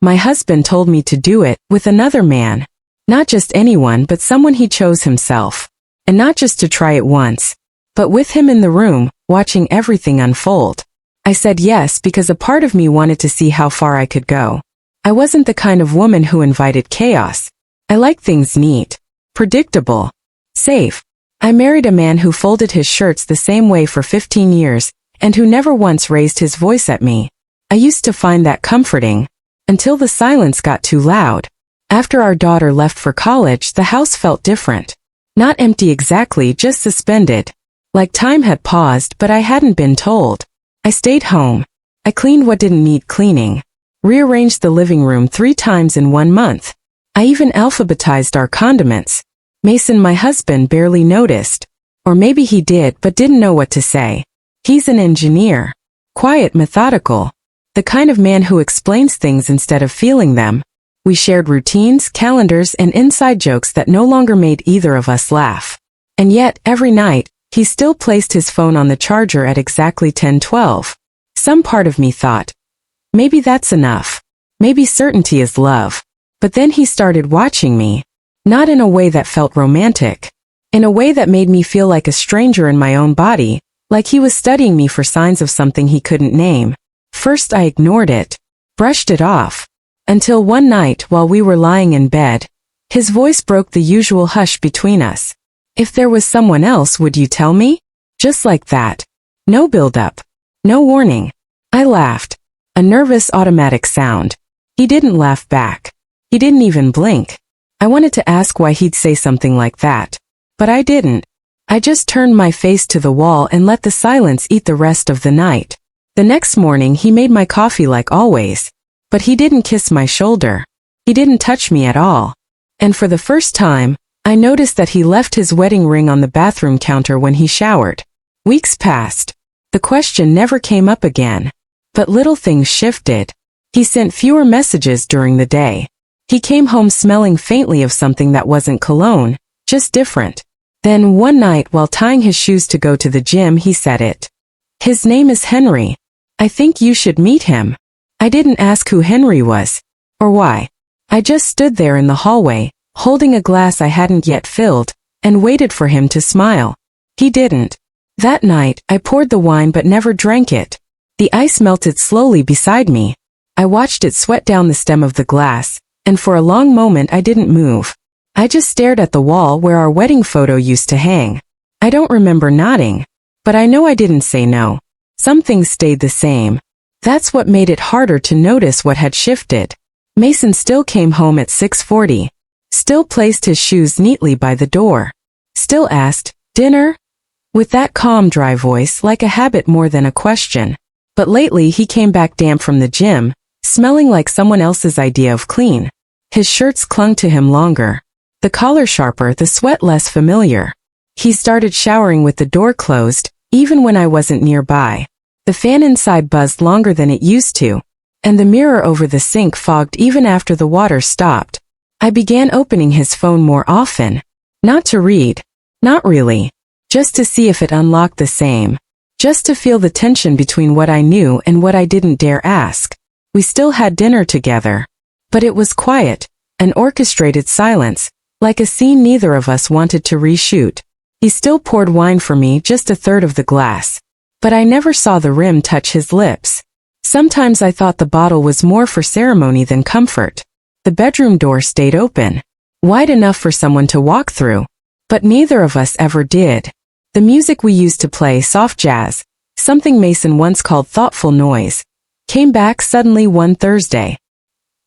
My husband told me to do it with another man. Not just anyone, but someone he chose himself. And not just to try it once, but with him in the room, watching everything unfold. I said yes because a part of me wanted to see how far I could go. I wasn't the kind of woman who invited chaos. I like things neat, predictable, safe. I married a man who folded his shirts the same way for 15 years, and who never once raised his voice at me. I used to find that comforting, until the silence got too loud. After our daughter left for college, the house felt different. Not empty exactly, just suspended. Like time had paused, but I hadn't been told. I stayed home. I cleaned what didn't need cleaning. Rearranged the living room 3 times in 1 month. I even alphabetized our condiments. Mason, my husband, barely noticed. Or maybe he did but didn't know what to say. He's an engineer. Quiet, methodical. The kind of man who explains things instead of feeling them. We shared routines, calendars, and inside jokes that no longer made either of us laugh. And yet, every night, he still placed his phone on the charger at exactly 10:12. Some part of me thought, maybe that's enough. Maybe certainty is love. But then he started watching me. Not in a way that felt romantic. In a way that made me feel like a stranger in my own body, like he was studying me for signs of something he couldn't name. First I ignored it, brushed it off. Until one night while we were lying in bed, his voice broke the usual hush between us. If there was someone else, would you tell me? Just like that. No build-up. No warning. I laughed. A nervous automatic sound. He didn't laugh back. He didn't even blink. I wanted to ask why he'd say something like that. But I didn't. I just turned my face to the wall and let the silence eat the rest of the night. The next morning he made my coffee like always. But he didn't kiss my shoulder. He didn't touch me at all. And for the first time, I noticed that he left his wedding ring on the bathroom counter when he showered. Weeks passed. The question never came up again. But little things shifted. He sent fewer messages during the day. He came home smelling faintly of something that wasn't cologne, just different. Then one night while tying his shoes to go to the gym, he said it. His name is Henry. I think you should meet him. I didn't ask who Henry was. Or why. I just stood there in the hallway, holding a glass I hadn't yet filled, and waited for him to smile. He didn't. That night, I poured the wine but never drank it. The ice melted slowly beside me. I watched it sweat down the stem of the glass, and for a long moment I didn't move. I just stared at the wall where our wedding photo used to hang. I don't remember nodding, but I know I didn't say no. Some things stayed the same. That's what made it harder to notice what had shifted. Mason still came home at 6:40. Still placed his shoes neatly by the door. Still asked, "Dinner?" With that calm, dry voice, like a habit more than a question. But lately he came back damp from the gym, smelling like someone else's idea of clean. His shirts clung to him longer. The collar sharper, the sweat less familiar. He started showering with the door closed, even when I wasn't nearby. The fan inside buzzed longer than it used to, and the mirror over the sink fogged even after the water stopped. I began opening his phone more often. Not to read. Not really. Just to see if it unlocked the same. Just to feel the tension between what I knew and what I didn't dare ask. We still had dinner together. But it was quiet, an orchestrated silence, like a scene neither of us wanted to reshoot. He still poured wine for me, just a third of the glass. But I never saw the rim touch his lips. Sometimes I thought the bottle was more for ceremony than comfort. The bedroom door stayed open, wide enough for someone to walk through. But neither of us ever did. The music we used to play, soft jazz, something Mason once called thoughtful noise, came back suddenly one Thursday.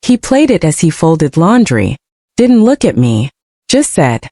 He played it as he folded laundry, didn't look at me, just said,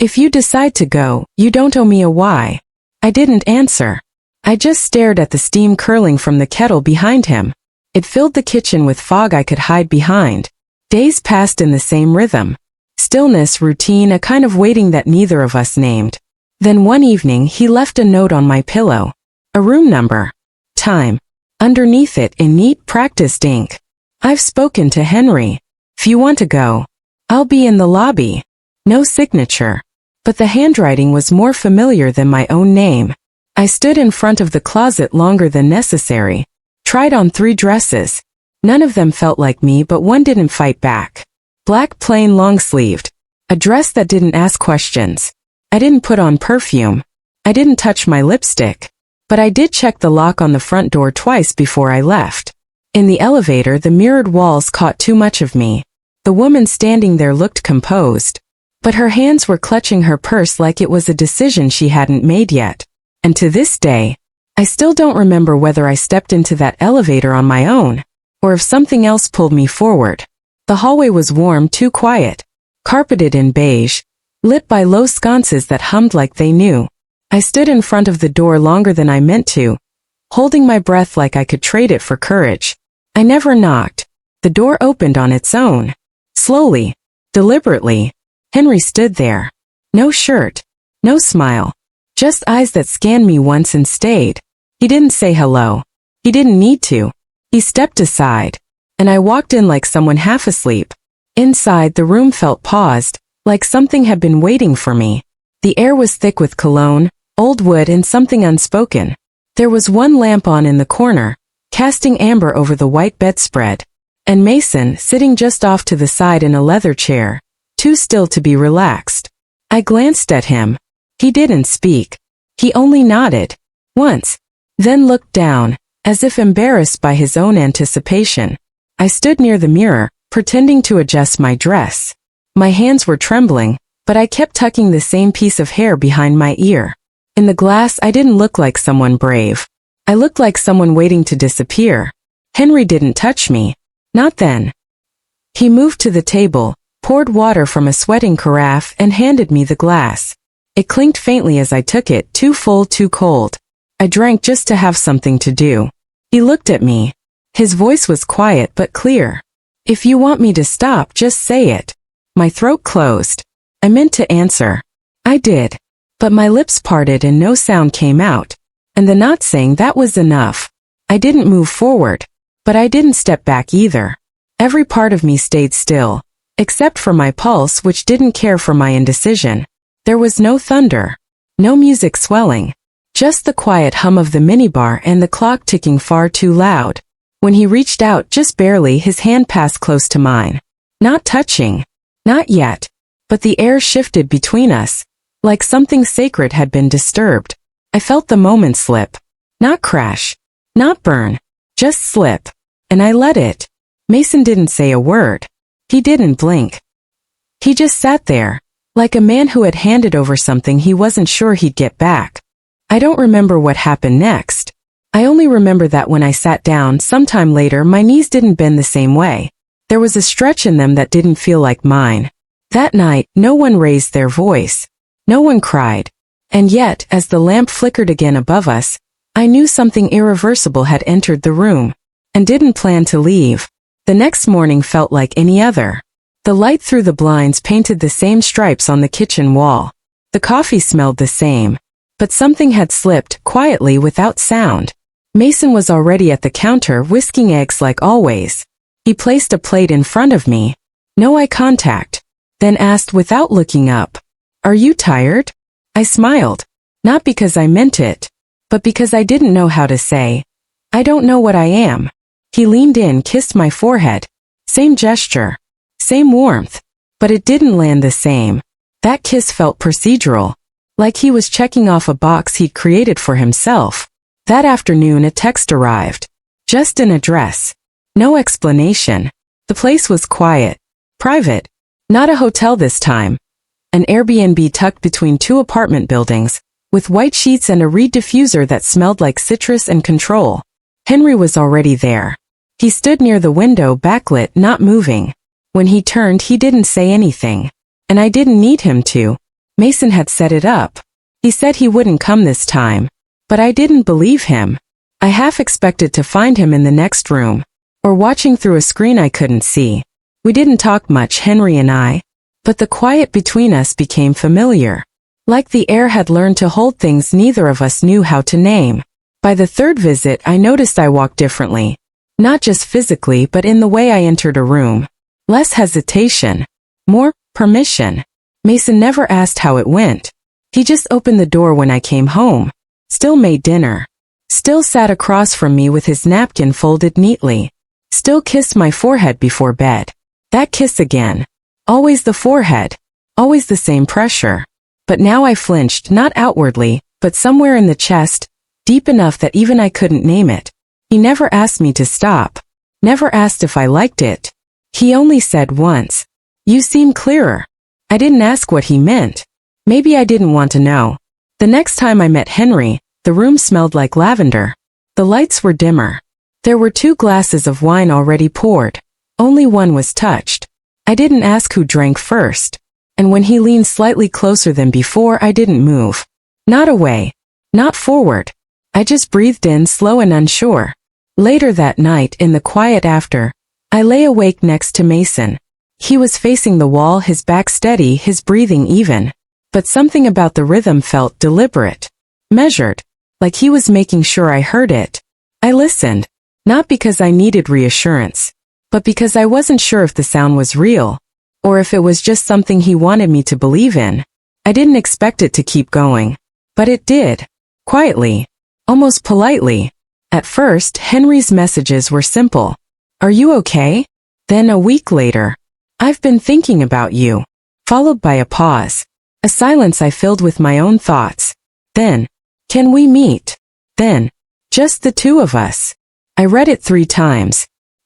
"If you decide to go, you don't owe me a why." I didn't answer. I just stared at the steam curling from the kettle behind him. It filled the kitchen with fog I could hide behind. Days passed in the same rhythm. Stillness, routine, a kind of waiting that neither of us named. Then one evening he left a note on my pillow. A room number. Time. Underneath it in neat practiced ink. "I've spoken to Henry. If you want to go, I'll be in the lobby." No signature. But the handwriting was more familiar than my own name. I stood in front of the closet longer than necessary. Tried on 3 dresses. None of them felt like me, but one didn't fight back. Black, plain, long-sleeved. A dress that didn't ask questions. I didn't put on perfume. I didn't touch my lipstick. But I did check the lock on the front door twice before I left. In the elevator, the mirrored walls caught too much of me. The woman standing there looked composed. But her hands were clutching her purse like it was a decision she hadn't made yet. And to this day, I still don't remember whether I stepped into that elevator on my own, or if something else pulled me forward. The hallway was warm, too quiet. Carpeted in beige, lit by low sconces that hummed like they knew. I stood in front of the door longer than I meant to, holding my breath like I could trade it for courage. I never knocked. The door opened on its own. Slowly, deliberately. Henry stood there. No shirt. No smile. Just eyes that scanned me once and stayed. He didn't say hello. He didn't need to. He stepped aside. And I walked in like someone half asleep. Inside, the room felt paused, like something had been waiting for me. The air was thick with cologne, old wood, and something unspoken. There was one lamp on in the corner, casting amber over the white bedspread. And Mason, sitting just off to the side in a leather chair, too still to be relaxed. I glanced at him. He didn't speak. He only nodded. Once. Then looked down, as if embarrassed by his own anticipation. I stood near the mirror, pretending to adjust my dress. My hands were trembling, but I kept tucking the same piece of hair behind my ear. In the glass, I didn't look like someone brave. I looked like someone waiting to disappear. Henry didn't touch me. Not then. He moved to the table, poured water from a sweating carafe, and handed me the glass. It clinked faintly as I took it, too full, too cold. I drank just to have something to do. He looked at me. His voice was quiet but clear. If you want me to stop, just say it. My throat closed. I meant to answer. I did. But my lips parted and no sound came out. And the not saying that was enough. I didn't move forward. But I didn't step back either. Every part of me stayed still. Except for my pulse, which didn't care for my indecision. There was no thunder. No music swelling. Just the quiet hum of the minibar and the clock ticking far too loud. When he reached out, just barely, his hand passed close to mine. Not touching. Not yet. But the air shifted between us, like something sacred had been disturbed. I felt the moment slip. Not crash. Not burn. Just slip. And I let it. Mason didn't say a word. He didn't blink. He just sat there, like a man who had handed over something he wasn't sure he'd get back. I don't remember what happened next. I only remember that when I sat down sometime later, my knees didn't bend the same way. There was a stretch in them that didn't feel like mine. That night, no one raised their voice. No one cried. And yet, as the lamp flickered again above us, I knew something irreversible had entered the room, and didn't plan to leave. The next morning felt like any other. The light through the blinds painted the same stripes on the kitchen wall. The coffee smelled the same. But something had slipped, quietly, without sound. Mason was already at the counter, whisking eggs like always. He placed a plate in front of me. No eye contact. Then asked without looking up, "Are you tired?" I smiled. Not because I meant it, but because I didn't know how to say, "I don't know what I am." He leaned in, kissed my forehead. Same gesture. Same warmth. But it didn't land the same. That kiss felt procedural. Like he was checking off a box he'd created for himself. That afternoon a text arrived. Just an address. No explanation. The place was quiet. Private. Not a hotel this time. An Airbnb tucked between two apartment buildings, with white sheets and a reed diffuser that smelled like citrus and control. Henry was already there. He stood near the window, backlit, not moving. When he turned, he didn't say anything. And I didn't need him to. Mason had set it up. He said he wouldn't come this time. But I didn't believe him. I half expected to find him in the next room, or watching through a screen I couldn't see. We didn't talk much, Henry and I. But the quiet between us became familiar. Like the air had learned to hold things neither of us knew how to name. By the third visit, I noticed I walked differently. Not just physically, but in the way I entered a room. Less hesitation. More permission. Mason never asked how it went. He just opened the door when I came home. Still made dinner. Still sat across from me with his napkin folded neatly. Still kissed my forehead before bed. That kiss again. Always the forehead. Always the same pressure. But now I flinched, not outwardly, but somewhere in the chest, deep enough that even I couldn't name it. He never asked me to stop. Never asked if I liked it. He only said once, "You seem clearer." I didn't ask what he meant. Maybe I didn't want to know. The next time I met Henry, the room smelled like lavender. The lights were dimmer. There were 2 glasses of wine already poured. Only one was touched. I didn't ask who drank first. And when he leaned slightly closer than before, I didn't move. Not away. Not forward. I just breathed in, slow and unsure. Later that night, in the quiet after, I lay awake next to Mason. He was facing the wall, his back steady, his breathing even. But something about the rhythm felt deliberate. Measured. Like he was making sure I heard it. I listened. Not because I needed reassurance, but because I wasn't sure if the sound was real, or if it was just something he wanted me to believe in. I didn't expect it to keep going. But it did. Quietly. Almost politely. At first, Henry's messages were simple. "Are you okay?" Then a week later, "I've been thinking about you." Followed by a pause. A silence I filled with my own thoughts. Then, "Can we meet?" Then, "Just the 2 of us." I read it 3 times.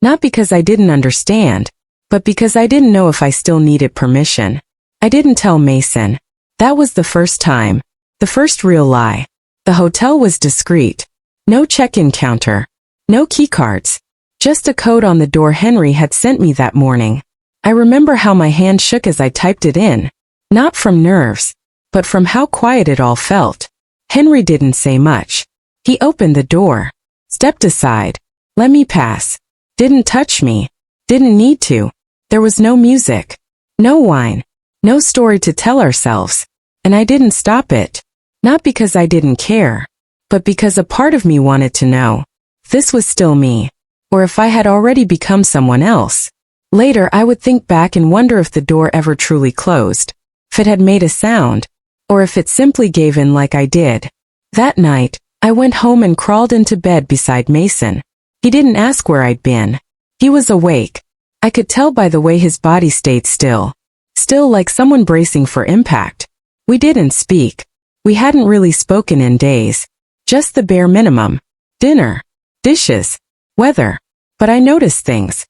Not because I didn't understand, but because I didn't know if I still needed permission. I didn't tell Mason. That was the first time. The first real lie. The hotel was discreet. No check-in counter. No keycards. Just a code on the door Henry had sent me that morning. I remember how my hand shook as I typed it in. Not from nerves, but from how quiet it all felt. Henry didn't say much. He opened the door. Stepped aside. Let me pass. Didn't touch me. Didn't need to. There was no music. No wine. No story to tell ourselves. And I didn't stop it. Not because I didn't care, but because a part of me wanted to know if this was still me, or if I had already become someone else. Later I would think back and wonder if the door ever truly closed, if it had made a sound, or if it simply gave in like I did. That night, I went home and crawled into bed beside Mason. He didn't ask where I'd been. He was awake. I could tell by the way his body stayed still. Still like someone bracing for impact. We didn't speak. We hadn't really spoken in days. Just the bare minimum. Dinner. Dishes. Weather. But I noticed things.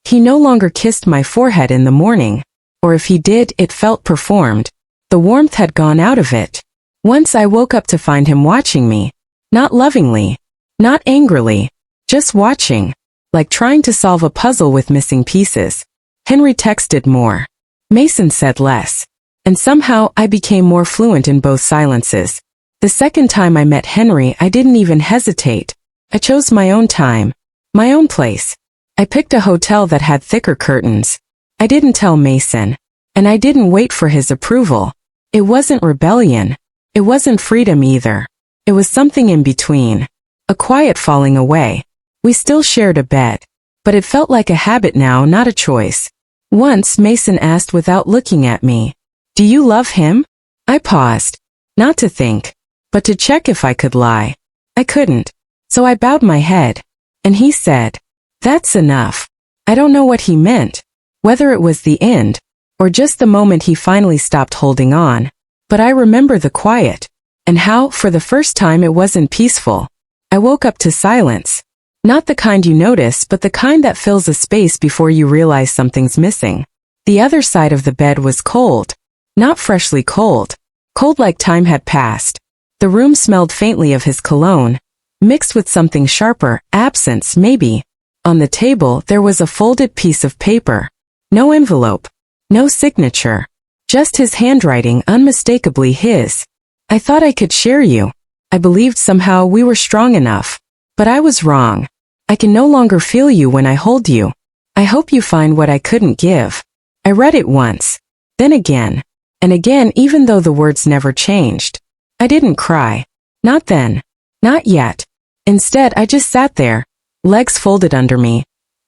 He no longer kissed my forehead in the morning. Or if he did, it felt performed. The warmth had gone out of it. Once I woke up to find him watching me. Not lovingly. Not angrily. Just watching. Like trying to solve a puzzle with missing pieces. Henry texted more. Mason said less. And somehow I became more fluent in both silences. The second time I met Henry, I didn't even hesitate. I chose my own time. My own place. I picked a hotel that had thicker curtains. I didn't tell Mason. And I didn't wait for his approval. It wasn't rebellion. It wasn't freedom either. It was something in between. A quiet falling away. We still shared a bed. But it felt like a habit now, not a choice. Once Mason asked without looking at me, "Do you love him?" I paused. Not to think, but to check if I could lie. I couldn't. So I bowed my head. And he said, "That's enough." I don't know what he meant. Whether it was the end, or just the moment he finally stopped holding on. But I remember the quiet. And how, for the first time, it wasn't peaceful. I woke up to silence. Not the kind you notice, but the kind that fills a space before you realize something's missing. The other side of the bed was cold. Not freshly cold. Cold like time had passed. The room smelled faintly of his cologne, mixed with something sharper, absence maybe. On the table there was a folded piece of paper. No envelope. No signature. Just his handwriting, unmistakably his. I thought I could share you. I believed somehow we were strong enough. But I was wrong. I can no longer feel you when I hold you. I hope you find what I couldn't give. I read it once. Then again. And again, even though the words never changed. I didn't cry. Not then. Not yet. Instead, I just sat there, legs folded under me,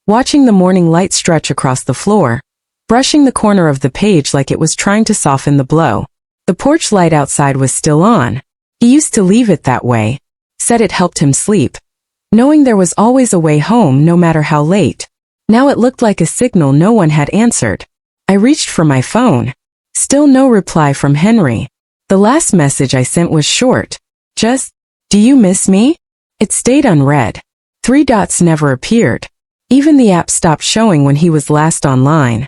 watching the morning light stretch across the floor, brushing the corner of the page like it was trying to soften the blow. The porch light outside was still on. He used to leave it that way. Said it helped him sleep. Knowing there was always a way home no matter how late. Now it looked like a signal no one had answered. I reached for my phone. Still no reply from Henry. The last message I sent was short. Just, "Do you miss me?" It stayed unread. 3 dots never appeared. Even the app stopped showing when he was last online.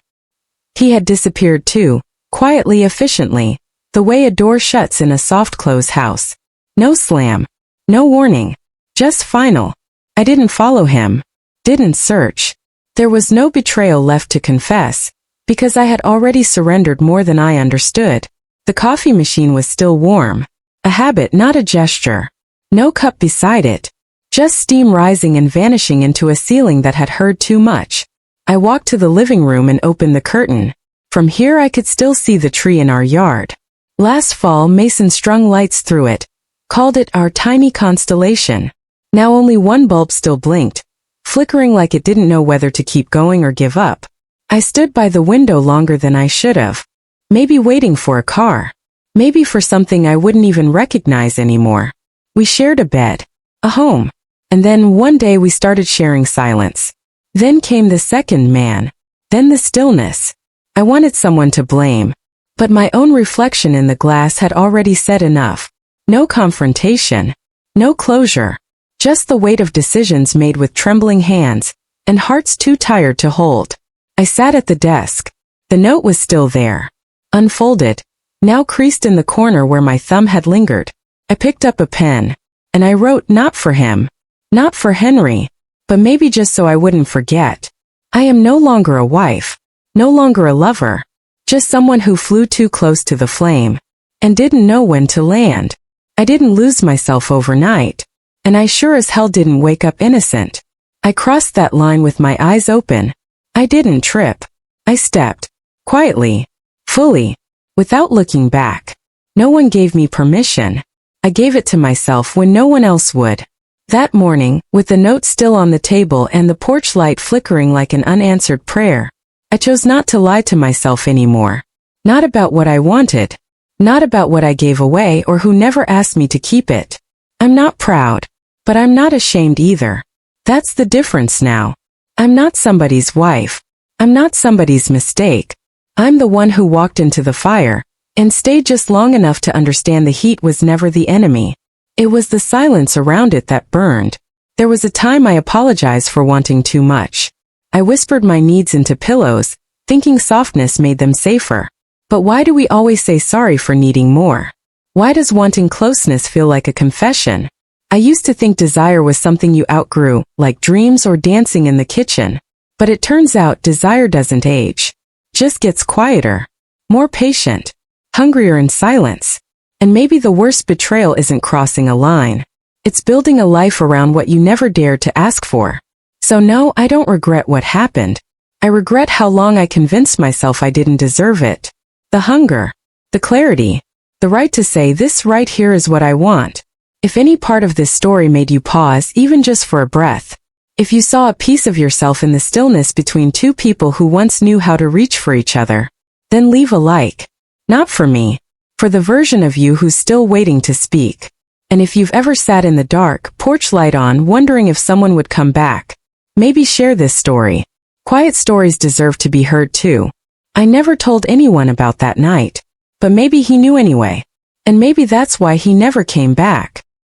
He had disappeared too, quietly, efficiently, the way a door shuts in a soft-close house. No slam. No warning. Just final. I didn't follow him. Didn't search. There was no betrayal left to confess, because I had already surrendered more than I understood. The coffee machine was still warm. A habit, not a gesture. No cup beside it. Just steam rising and vanishing into a ceiling that had heard too much. I walked to the living room and opened the curtain. From here I could still see the tree in our yard. Last fall Mason strung lights through it, called it our tiny constellation. Now only one bulb still blinked, flickering like it didn't know whether to keep going or give up. I stood by the window longer than I should have. Maybe waiting for a car. Maybe for something I wouldn't even recognize anymore. We shared a bed, a home. And then one day we started sharing silence. Then came the second man. Then the stillness. I wanted someone to blame. But my own reflection in the glass had already said enough. No confrontation. No closure. Just the weight of decisions made with trembling hands, and hearts too tired to hold. I sat at the desk. The note was still there. Unfolded. Now creased in the corner where my thumb had lingered. I picked up a pen. And I wrote, not for him. Not for Henry. But maybe just so I wouldn't forget. I am no longer a wife. No longer a lover. Just someone who flew too close to the flame. And didn't know when to land. I didn't lose myself overnight. And I sure as hell didn't wake up innocent. I crossed that line with my eyes open. I didn't trip. I stepped. Quietly. Fully. Without looking back. No one gave me permission. I gave it to myself when no one else would. That morning, with the note still on the table and the porch light flickering like an unanswered prayer, I chose not to lie to myself anymore. Not about what I wanted. Not about what I gave away or who never asked me to keep it. I'm not proud. But I'm not ashamed either. That's the difference now. I'm not somebody's wife. I'm not somebody's mistake. I'm the one who walked into the fire, and stayed just long enough to understand the heat was never the enemy. It was the silence around it that burned. There was a time I apologized for wanting too much. I whispered my needs into pillows, thinking softness made them safer. But why do we always say sorry for needing more? Why does wanting closeness feel like a confession? I used to think desire was something you outgrew, like dreams or dancing in the kitchen. But it turns out desire doesn't age. Just gets quieter. More patient. Hungrier in silence. And maybe the worst betrayal isn't crossing a line. It's building a life around what you never dared to ask for. So no, I don't regret what happened. I regret how long I convinced myself I didn't deserve it. The hunger. The clarity. The right to say this right here is what I want. If any part of this story made you pause even just for a breath, if you saw a piece of yourself in the stillness between two people who once knew how to reach for each other, then leave a like. Not for me. For the version of you who's still waiting to speak. And if you've ever sat in the dark, porch light on, wondering if someone would come back, maybe share this story. Quiet stories deserve to be heard too. I never told anyone about that night. But maybe he knew anyway. And maybe that's why he never came back.